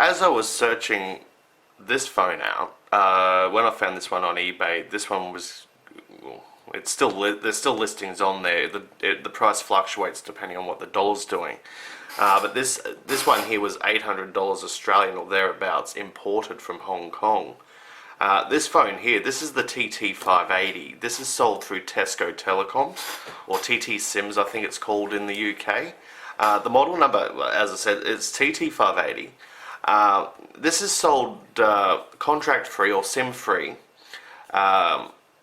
as I was searching this phone out, when I found this one on eBay, this one was, well, it's still there's still listings on there. The price fluctuates depending on what the dollar's doing. But this one here was $800 Australian or thereabouts, imported from Hong Kong. This phone here, this is the TT580. This is sold through Tesco Telecoms, or TT Sims I think it's called in the UK. The model number, as I said, is TT580. This is sold contract free or SIM free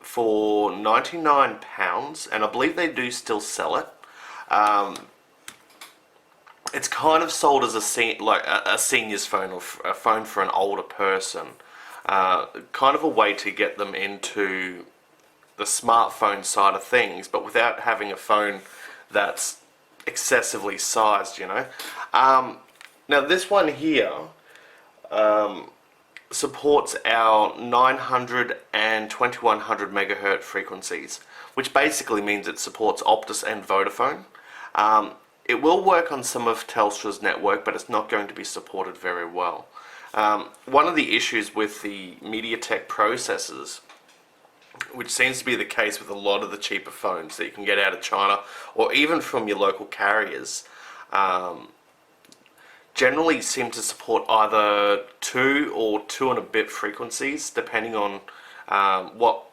for £99, and I believe they do still sell it. It's kind of sold as a senior's phone, or a phone for an older person. Kind of a way to get them into the smartphone side of things, but without having a phone that's excessively sized, you know. Now this one here supports our 900 and 2100 megahertz frequencies, which basically means it supports Optus and Vodafone. It will work on some of Telstra's network, but it's not going to be supported very well. One of the issues with the MediaTek processors, which seems to be the case with a lot of the cheaper phones that you can get out of China or even from your local carriers, generally seem to support either 2 or 2 and a bit frequencies, depending on what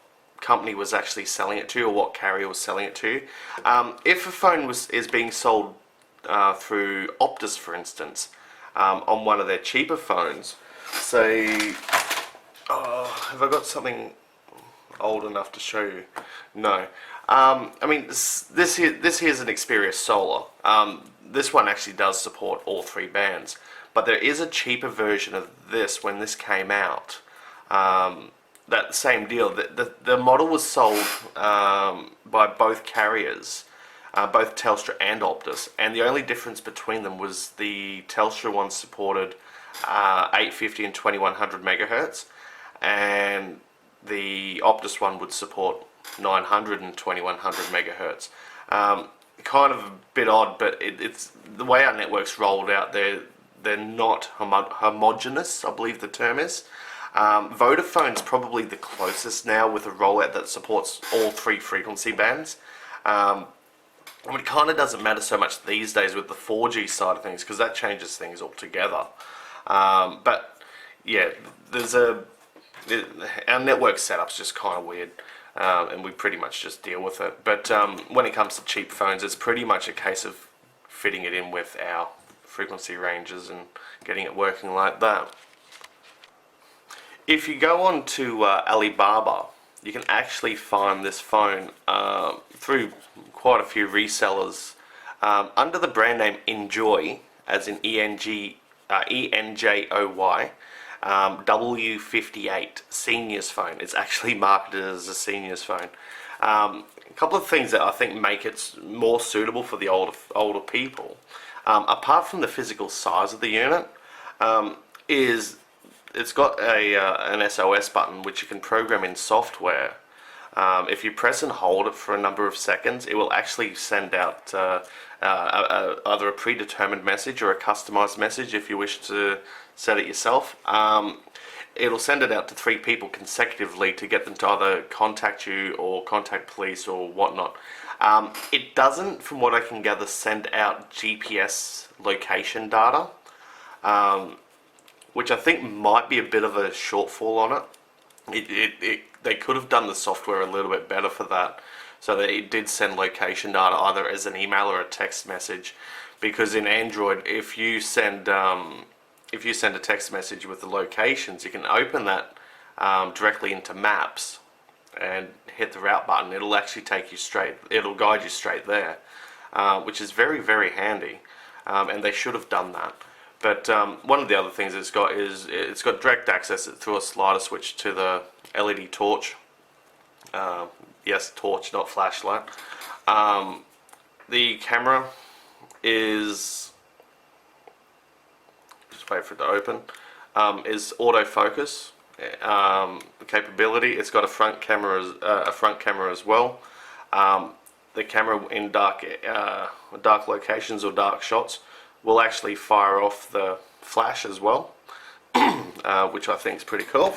company was actually selling it to or what carrier was selling it to. If a phone is being sold through Optus, for instance, on one of their cheaper phones, say, have I got something old enough to show you? No. I mean, this here is an Xperia Solar. This one actually does support all 3 bands, but there is a cheaper version of this when this came out. That same deal. The model was sold by both carriers, both Telstra and Optus, and the only difference between them was the Telstra one supported 850 and 2100 megahertz, and the Optus one would support 900 and 2100 megahertz. Kind of a bit odd, but it's the way our network's rolled out. They're not homogeneous, I believe the term is. Vodafone's probably the closest now with a rollout that supports all 3 frequency bands. I mean, it kind of doesn't matter so much these days with the 4G side of things, because that changes things altogether. But yeah, our network setup's just kind of weird, and we pretty much just deal with it. But when it comes to cheap phones, it's pretty much a case of fitting it in with our frequency ranges and getting it working like that. If you go on to Alibaba, you can actually find this phone through quite a few resellers under the brand name Enjoy, as in ENJOY, W58 seniors phone. It's actually marketed as a seniors phone. A couple of things that I think make it more suitable for the older people, apart from the physical size of the unit, is it's got an SOS button which you can program in software. If you press and hold it for a number of seconds, it will actually send out either a predetermined message or a customized message if you wish to set it yourself. It'll send it out to 3 people consecutively to get them to either contact you or contact police or whatnot. It doesn't, from what I can gather, send out GPS location data, which I think might be a bit of a shortfall on it. They could have done the software a little bit better for that, so that it did send location data either as an email or a text message. Because in Android, if you send a text message with the locations, you can open that directly into Maps and hit the route button. It'll actually take you straight. It'll guide you straight there, which is very, very handy. And they should have done that. But one of the other things it's got is it's got direct access through a slider switch to the LED torch. Yes, torch, not flashlight. The camera is, just wait for it to open, is autofocus capability. It's got a front camera as well. The camera in dark locations or dark shots will actually fire off the flash as well. which I think is pretty cool.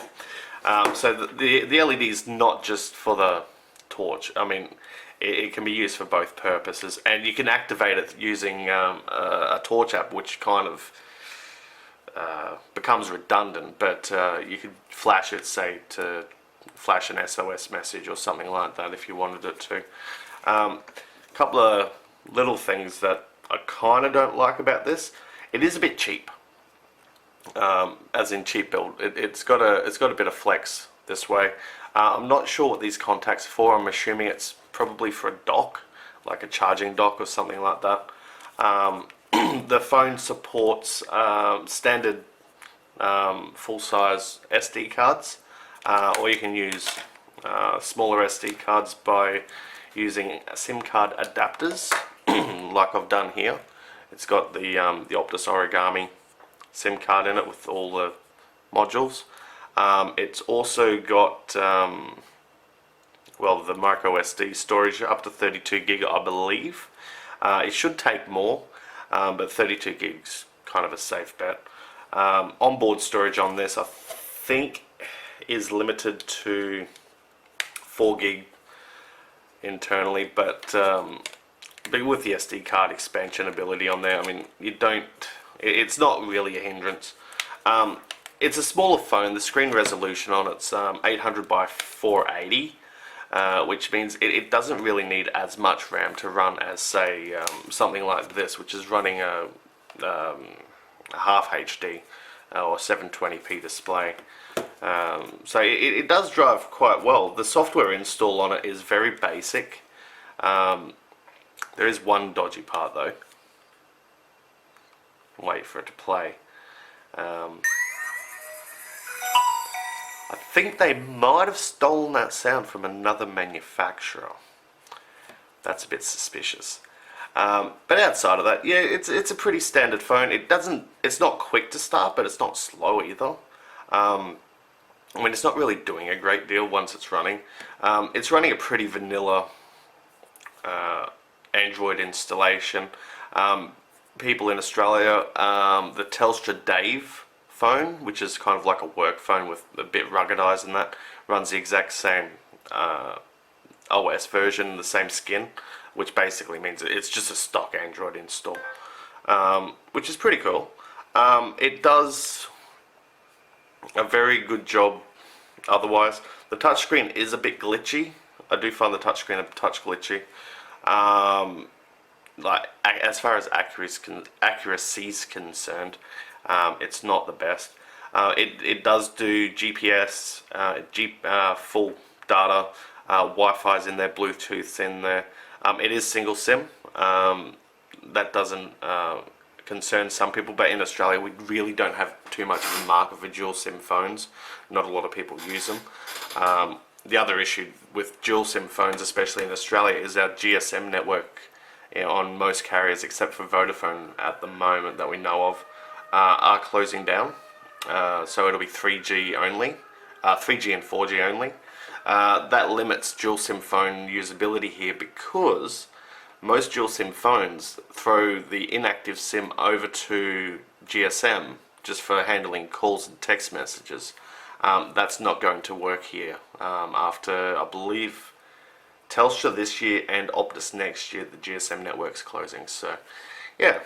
So the LED is not just for the torch. I mean, it can be used for both purposes, and you can activate it using a torch app, which kind of becomes redundant, but you could flash it, say, to flash an SOS message or something like that if you wanted it to. A couple of little things that I kind of don't like about this. It is a bit cheap, as in cheap build. It's got a bit of flex this way. I'm not sure what these contacts are for. I'm assuming it's probably for a dock, like a charging dock or something like that. The phone supports standard full-size SD cards, or you can use smaller SD cards by using SIM card adapters, like I've done here. It's got the Optus Origami SIM card in it with all the modules. It's also got well, the Microsd Storage up to 32 gig, I believe. It should take more, but 32 gigs kind of a safe bet. Onboard storage on this, I think, is limited to 4 gig internally, but with the SD card expansion ability on there, I mean, it's not really a hindrance. It's a smaller phone. The screen resolution on it's 800 by 480, which means it doesn't really need as much RAM to run as, say, something like this, which is running a half HD or 720p display. So it does drive quite well. The software install on it is very basic. There is one dodgy part though. Wait for it to play. I think they might have stolen that sound from another manufacturer. That's a bit suspicious. But outside of that, yeah, it's a pretty standard phone. It's not quick to start, but it's not slow either. I mean, it's not really doing a great deal once it's running. It's running a pretty vanilla Android installation. People in Australia, the Telstra Dave phone, which is kind of like a work phone with a bit ruggedized and that, runs the exact same OS version, the same skin, which basically means it's just a stock Android install, which is pretty cool. It does a very good job otherwise. The touchscreen is a bit glitchy. I do find the touchscreen a touch glitchy. Like, as far as accuracy is concerned, it's not the best. It does do GPS, full data, Wi-Fi's in there, Bluetooth's in there. It is single SIM. That doesn't concern some people, but in Australia we really don't have too much of a market for dual SIM phones. Not a lot of people use them. The other issue with dual SIM phones, especially in Australia, is our GSM network on most carriers, except for Vodafone at the moment that we know of, are closing down. So it'll be 3G only, 3G and 4G only. That limits dual SIM phone usability here, because most dual SIM phones throw the inactive SIM over to GSM just for handling calls and text messages. That's not going to work here. After, I believe, Telstra this year and Optus next year, the GSM network's closing. So, yeah.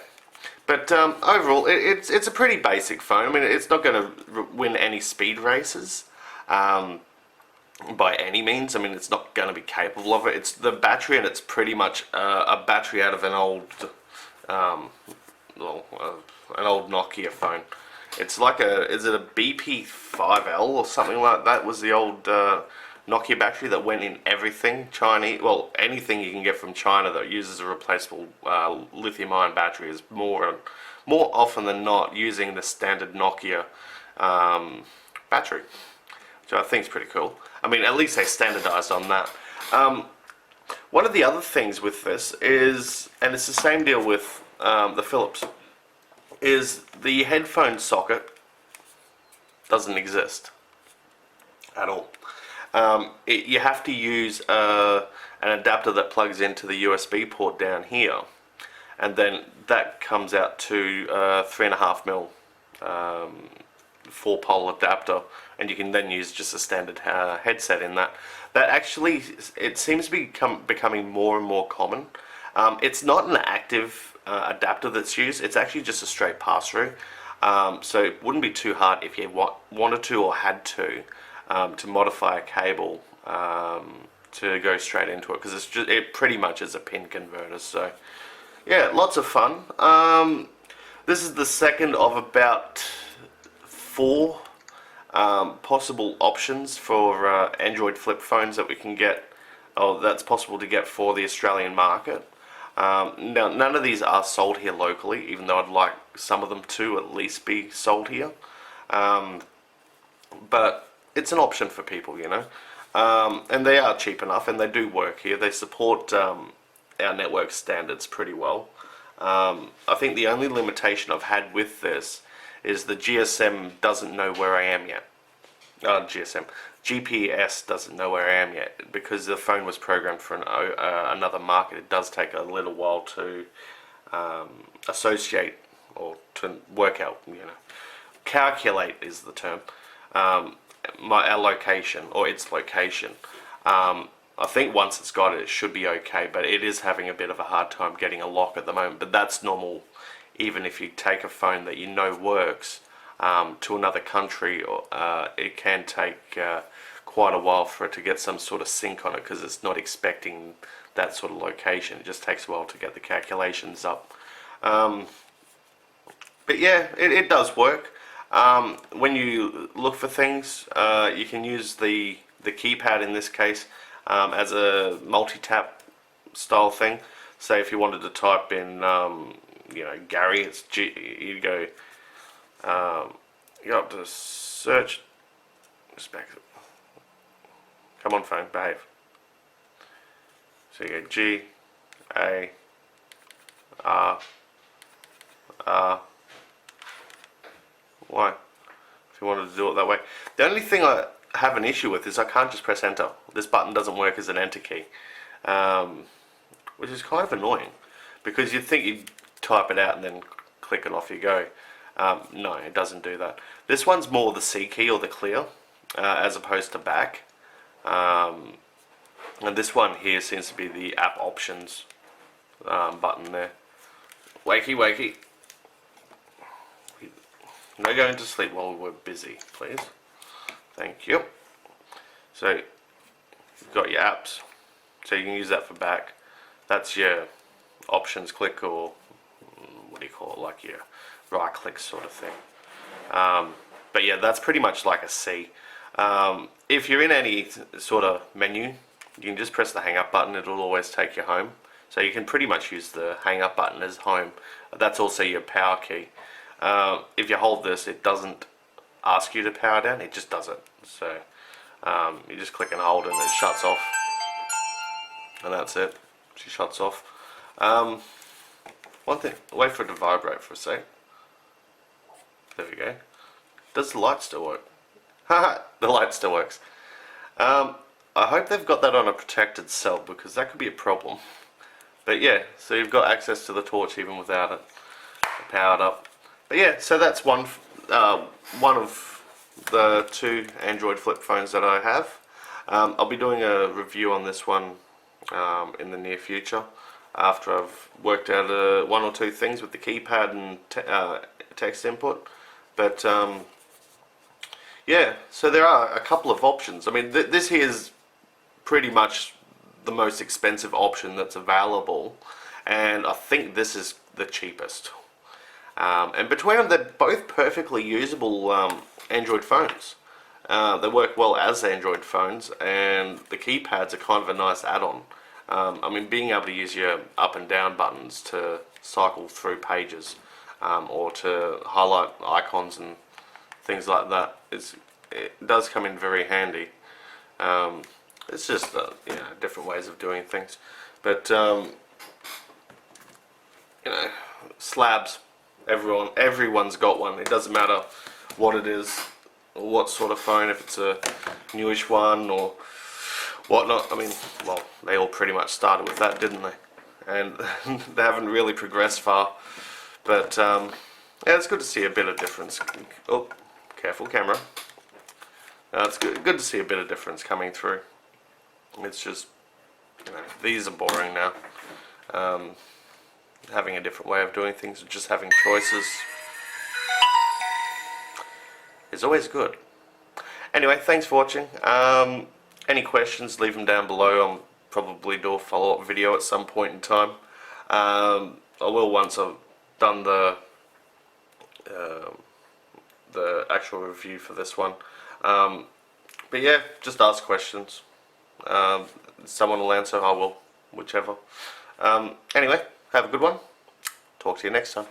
But overall, it's a pretty basic phone. I mean, it's not going to win any speed races by any means. I mean, it's not going to be capable of it. It's the battery, and it's pretty much a battery out of an old Nokia phone. It's like is it a BP5L or something like that? Was the old Nokia battery that went in everything Chinese. Well, anything you can get from China that uses a replaceable lithium-ion battery is more often than not using the standard Nokia battery, which I think is pretty cool. I mean, at least they standardized on that. One of the other things with this is, and it's the same deal with the Philips, is the headphone socket doesn't exist at all. You have to use an adapter that plugs into the USB port down here, and then that comes out to 3.5mm 4-pole adapter, and you can then use just a standard headset in that. That actually, it seems to be becoming more and more common. It's not an active adapter that's used, it's actually just a straight pass-through. So it wouldn't be too hard if you wanted to or had to modify a cable to go straight into it, because it pretty much is a pin converter. So yeah, lots of fun. This is the second of about 4 possible options for Android flip phones that we can get, or that's possible to get for the Australian market. Now, none of these are sold here locally, even though I'd like some of them to at least be sold here. But it's an option for people, you know. And they are cheap enough, and they do work here. They support our network standards pretty well. I think the only limitation I've had with this is the GSM doesn't know where I am yet. GPS doesn't know where I am yet, because the phone was programmed for another market. It does take a little while to associate, or to work out, you know, calculate is the term, our location, or its location. I think once it's got it, it should be okay, but it is having a bit of a hard time getting a lock at the moment. But that's normal, even if you take a phone that you know works to another country, it can take quite a while for it to get some sort of sync on it, because it's not expecting that sort of location. It just takes a while to get the calculations up. But yeah, it does work. When you look for things, you can use the keypad in this case as a multi-tap style thing. Say if you wanted to type in, you know, Gary, it's you go up to search. Just back. Come on, phone, behave. So you go G A R R Y. If you wanted to do it that way. The only thing I have an issue with is I can't just press enter. This button doesn't work as an enter key, which is kind of annoying, because you'd think you'd type it out and then click and off you go. No, it doesn't do that. This one's more the C key, or the clear, as opposed to back. And this one here seems to be the app options button there. Wakey, wakey. No going to sleep while we're busy, please. Thank you. So you've got your apps, so you can use that for back. That's your options click, or what do you call it, like your right click sort of thing. But yeah, that's pretty much like a C. If you're in any sort of menu, you can just press the hang up button. It'll always take you home. So you can pretty much use the hang up button as home. That's also your power key. If you hold this, it doesn't ask you to power down, it just does it. So you just click and hold and it shuts off, and that's it. She shuts off. One thing, wait for it to vibrate for a sec. There we go. Does the light still work? Haha, the light still works. I hope they've got that on a protected cell, because that could be a problem. But yeah, so you've got access to the torch even without it powered up. But yeah, so that's one of the 2 Android flip phones that I have. I'll be doing a review on this one in the near future, after I've worked out 1 or 2 things with the keypad and text input. But yeah, so there are a couple of options. I mean, this here is pretty much the most expensive option that's available, and I think this is the cheapest. And between them, they're both perfectly usable Android phones. They work well as Android phones, and the keypads are kind of a nice add-on. I mean, being able to use your up and down buttons to cycle through pages, or to highlight icons and things like that, it does come in very handy. It's just you know, different ways of doing things. But you know, slabs. Everyone's got one. It doesn't matter what it is, or what sort of phone, if it's a newish one or whatnot. I mean, well, they all pretty much started with that, didn't they? And they haven't really progressed far. But yeah, it's good to see a bit of difference. Oh, Careful, camera. It's good to see a bit of difference coming through. It's just, you know, these are boring now. Having a different way of doing things, just having choices is always good. Anyway, thanks for watching. Any questions, leave them down below. I'll probably do a follow-up video at some point in time. I will once I've done the actual review for this one. But yeah, just ask questions. Someone will answer, I will, whichever. Anyway, have a good one. Talk to you next time.